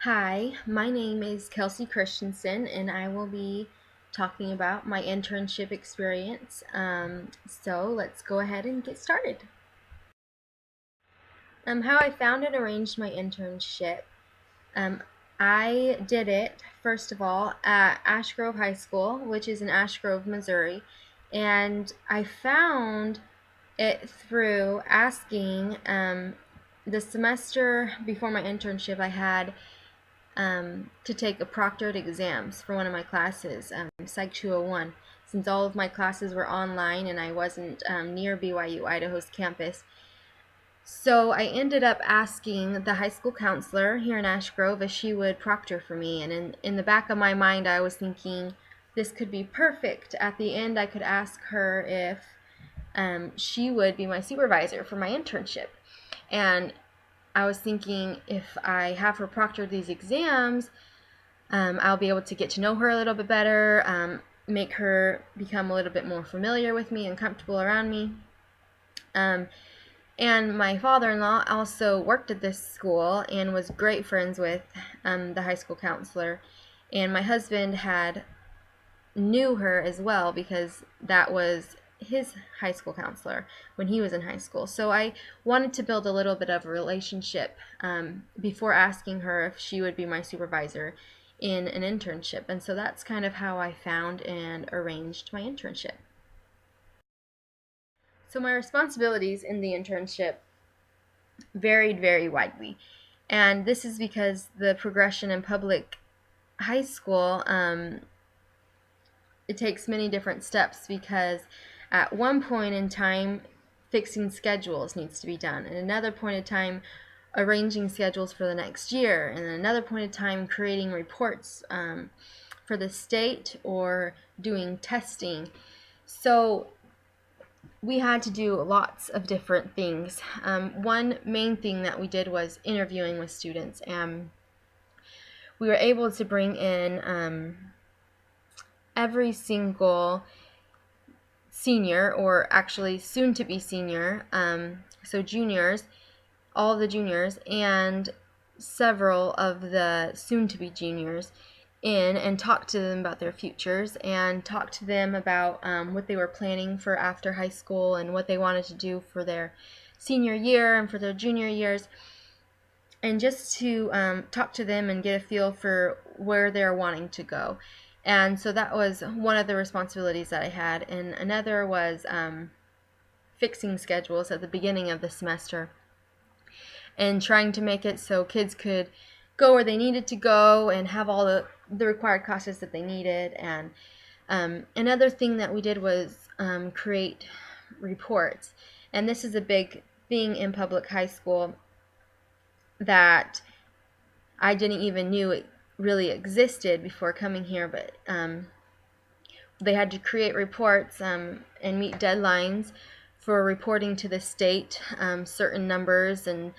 Hi, my name is Kelsie Christensen, and I will be talking about my internship experience. So let's go ahead and get started. How I found and arranged my internship. Um, I did it, first of all, at Ash Grove High School, which is in Ash Grove, Missouri, and I found it through asking the semester before my internship. I had to take a proctored exams for one of my classes, Psych 201, since all of my classes were online and I wasn't near BYU Idaho's campus. So I ended up asking the high school counselor here in Ash Grove if she would proctor for me. And in the back of my mind, I was thinking this could be perfect. At the end, I could ask her if she would be my supervisor for my internship. And I was thinking if I have her proctor these exams, I'll be able to get to know her a little bit better, make her become a little bit more familiar with me and comfortable around me. And my father-in-law also worked at this school and was great friends with the high school counselor. And my husband knew her as well because that was his high school counselor when he was in high school. So I wanted to build a little bit of a relationship before asking her if she would be my supervisor in an internship. And so that's kind of how I found and arranged my internship. So my responsibilities in the internship varied very widely. And this is because the progression in public high school, it takes many different steps because at one point in time, fixing schedules needs to be done. At another point in time, arranging schedules for the next year. And at another point in time, creating reports for the state or doing testing. So we had to do lots of different things. One main thing that we did was interviewing with students, and we were able to bring in every single senior, or actually soon to be senior, so juniors, all the juniors, and several of the soon to be juniors in and talk to them about their futures and talk to them about what they were planning for after high school and what they wanted to do for their senior year and for their junior years, and just to talk to them and get a feel for where they're wanting to go. And so that was one of the responsibilities that I had. And another was fixing schedules at the beginning of the semester and trying to make it so kids could go where they needed to go and have all the required classes that they needed. And another thing that we did was create reports. And this is a big thing in public high school that I didn't even knew it really existed before coming here, but they had to create reports and meet deadlines for reporting to the state certain numbers and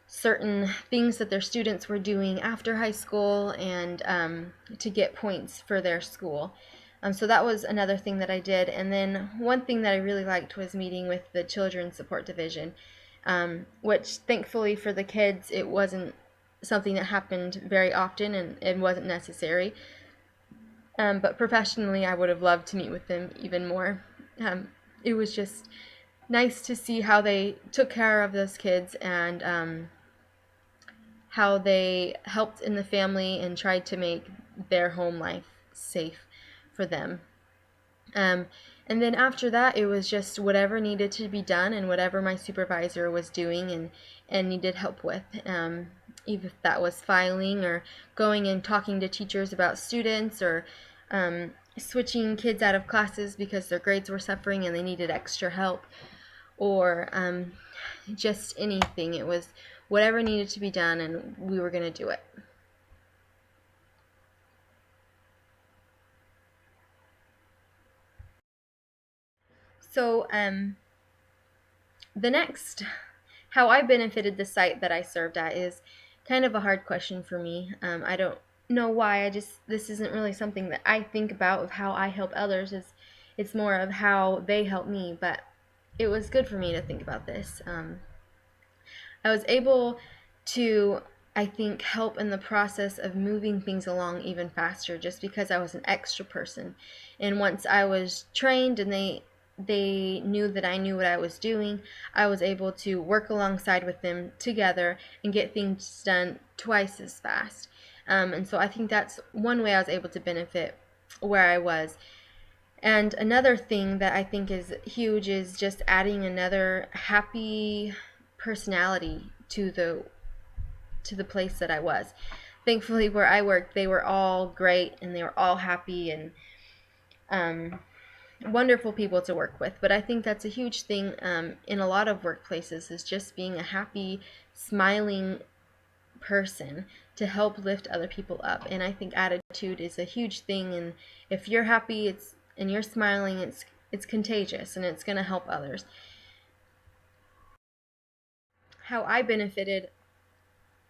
certain things that their students were doing after high school, and to get points for their school. So that was another thing that I did. And then one thing that I really liked was meeting with the Children's Support Division, which thankfully for the kids, it wasn't something that happened very often and it wasn't necessary. But professionally, I would have loved to meet with them even more. It was just nice to see how they took care of those kids and how they helped in the family and tried to make their home life safe for them. And then after that, it was just whatever needed to be done and whatever my supervisor was doing and needed help with. Even if that was filing or going and talking to teachers about students, or switching kids out of classes because their grades were suffering and they needed extra help, or just anything. It was whatever needed to be done, and we were going to do it. So the next, how I benefited the site that I served at is kind of a hard question for me. I don't know why. This isn't really something that I think about of how I help others. It's more of how they help me, but it was good for me to think about this. I was able to I think, help in the process of moving things along even faster, just because I was an extra person. And once I was trained and they knew that I knew what I was doing, I was able to work alongside with them together and get things done twice as fast. And so I think that's one way I was able to benefit where I was. And another thing that I think is huge is just adding another happy personality to the place that I was. Thankfully, where I worked, they were all great and they were all happy and wonderful people to work with. But I think that's a huge thing in a lot of workplaces, is just being a happy, smiling person to help lift other people up. And I think attitude is a huge thing. And if you're happy, and you're smiling, it's contagious and it's going to help others. How I benefited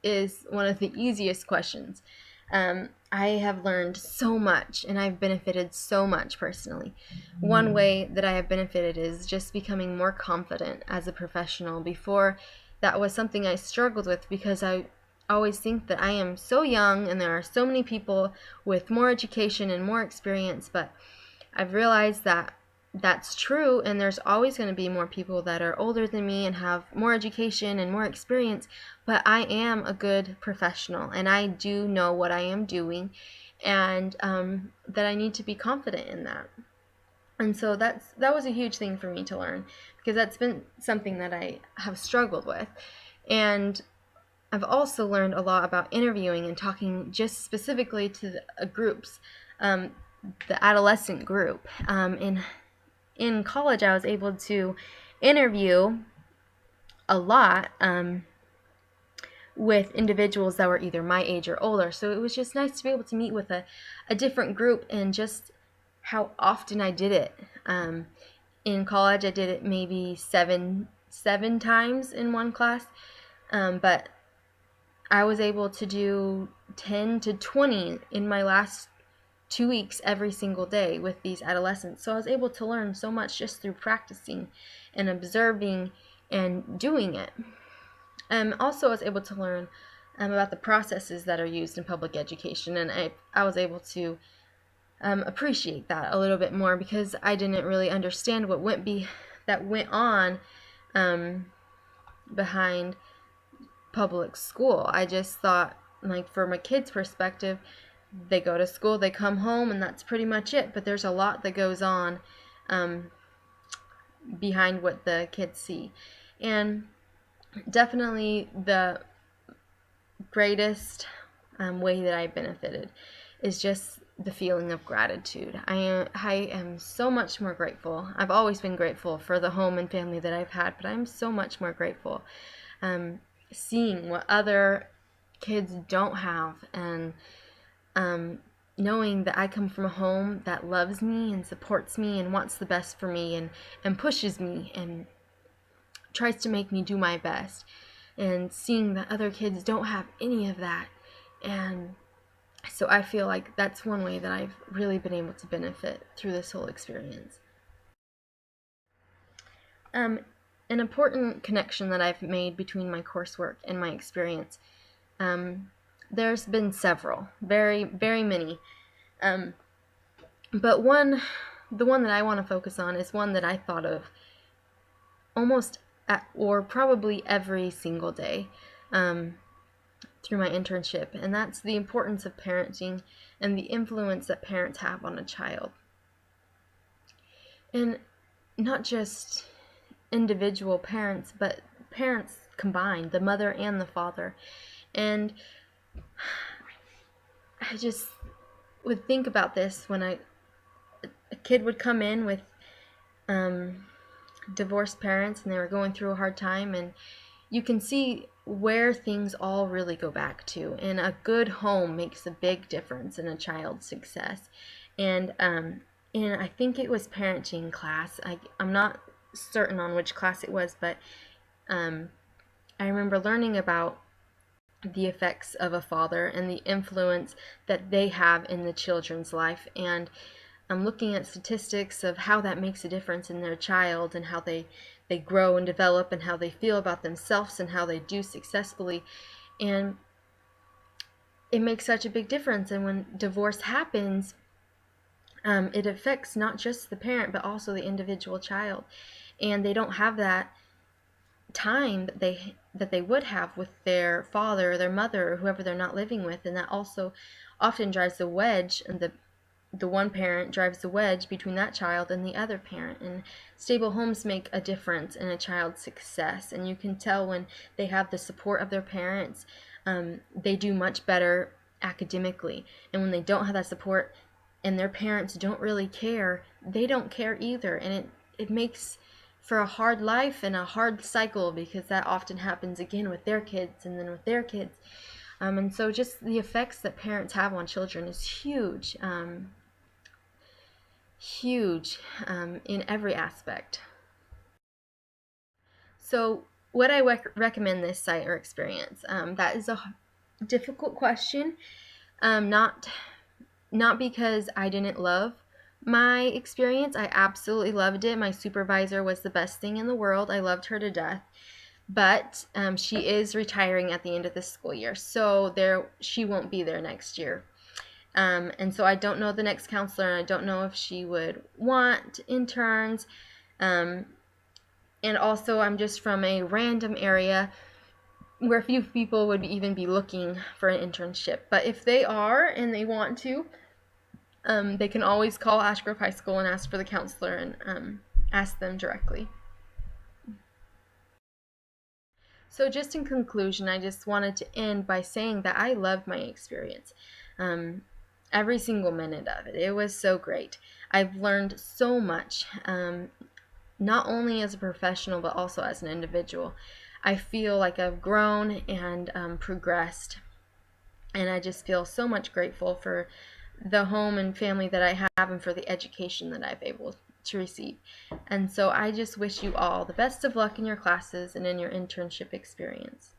is one of the easiest questions. I have learned so much and I've benefited so much personally. One way that I have benefited is just becoming more confident as a professional. Before, that was something I struggled with because I always think that I am so young and there are so many people with more education and more experience, but I've realized that that's true, and there's always going to be more people that are older than me and have more education and more experience, but I am a good professional and I do know what I am doing, and that I need to be confident in that. And so that was a huge thing for me to learn, because that's been something that I have struggled with. And I've also learned a lot about interviewing and talking just specifically to the groups, the adolescent group. In college, I was able to interview a lot with individuals that were either my age or older. So it was just nice to be able to meet with a different group, and just how often I did it. In college, I did it maybe seven times in one class, but I was able to do 10 to 20 in my last 2 weeks every single day with these adolescents. So I was able to learn so much just through practicing and observing and doing it. Also, I was able to learn about the processes that are used in public education, and I was able to appreciate that a little bit more, because I didn't really understand what went on behind public school. I just thought, like, from a kid's perspective, they go to school, they come home, and that's pretty much it. But there's a lot that goes on behind what the kids see. And definitely the greatest way that I benefited is just the feeling of gratitude. I am so much more grateful. I've always been grateful for the home and family that I've had, but I'm so much more grateful seeing what other kids don't have, and knowing that I come from a home that loves me and supports me and wants the best for me, and pushes me and tries to make me do my best, and seeing that other kids don't have any of that. And so I feel like that's one way that I've really been able to benefit through this whole experience. An important connection that I've made between my coursework and my experience, there's been several, very, very many. But the one that I want to focus on is one that I thought of almost or probably every single day through my internship, and that's the importance of parenting and the influence that parents have on a child. And not just individual parents, but parents combined, the mother and the father. And I just would think about this when a kid would come in with divorced parents and they were going through a hard time, and you can see where things all really go back to. And a good home makes a big difference in a child's success. And I think it was parenting class. I'm not certain on which class it was, but I remember learning about the effects of a father and the influence that they have in the children's life. And I'm looking at statistics of how that makes a difference in their child, and how they grow and develop, and how they feel about themselves, and how they do successfully. And it makes such a big difference. And when divorce happens, it affects not just the parent but also the individual child, and they don't have that time that they would have with their father or their mother or whoever they're not living with, and that also often drives the wedge, and the one parent drives the wedge between that child and the other parent. And stable homes make a difference in a child's success, and you can tell when they have the support of their parents, they do much better academically. And when they don't have that support and their parents don't really care, they don't care either, and it makes for a hard life and a hard cycle, because that often happens again with their kids and then with their kids. And so just the effects that parents have on children is huge, huge in every aspect. So would I recommend this site or experience? That is a difficult question. Not because I didn't love my experience. I absolutely loved it. My supervisor was the best thing in the world. I loved her to death. But she is retiring at the end of this school year, so she won't be there next year. And so I don't know the next counselor, and I don't know if she would want interns. And also, I'm just from a random area where few people would even be looking for an internship. But if they are and they want to, they can always call Ash Grove High School and ask for the counselor, and ask them directly. So just in conclusion, I just wanted to end by saying that I loved my experience. Every single minute of it. It was so great. I've learned so much, not only as a professional but also as an individual. I feel like I've grown and progressed, and I just feel so much grateful for the home and family that I have, and for the education that I've able to receive. And so I just wish you all the best of luck in your classes and in your internship experience.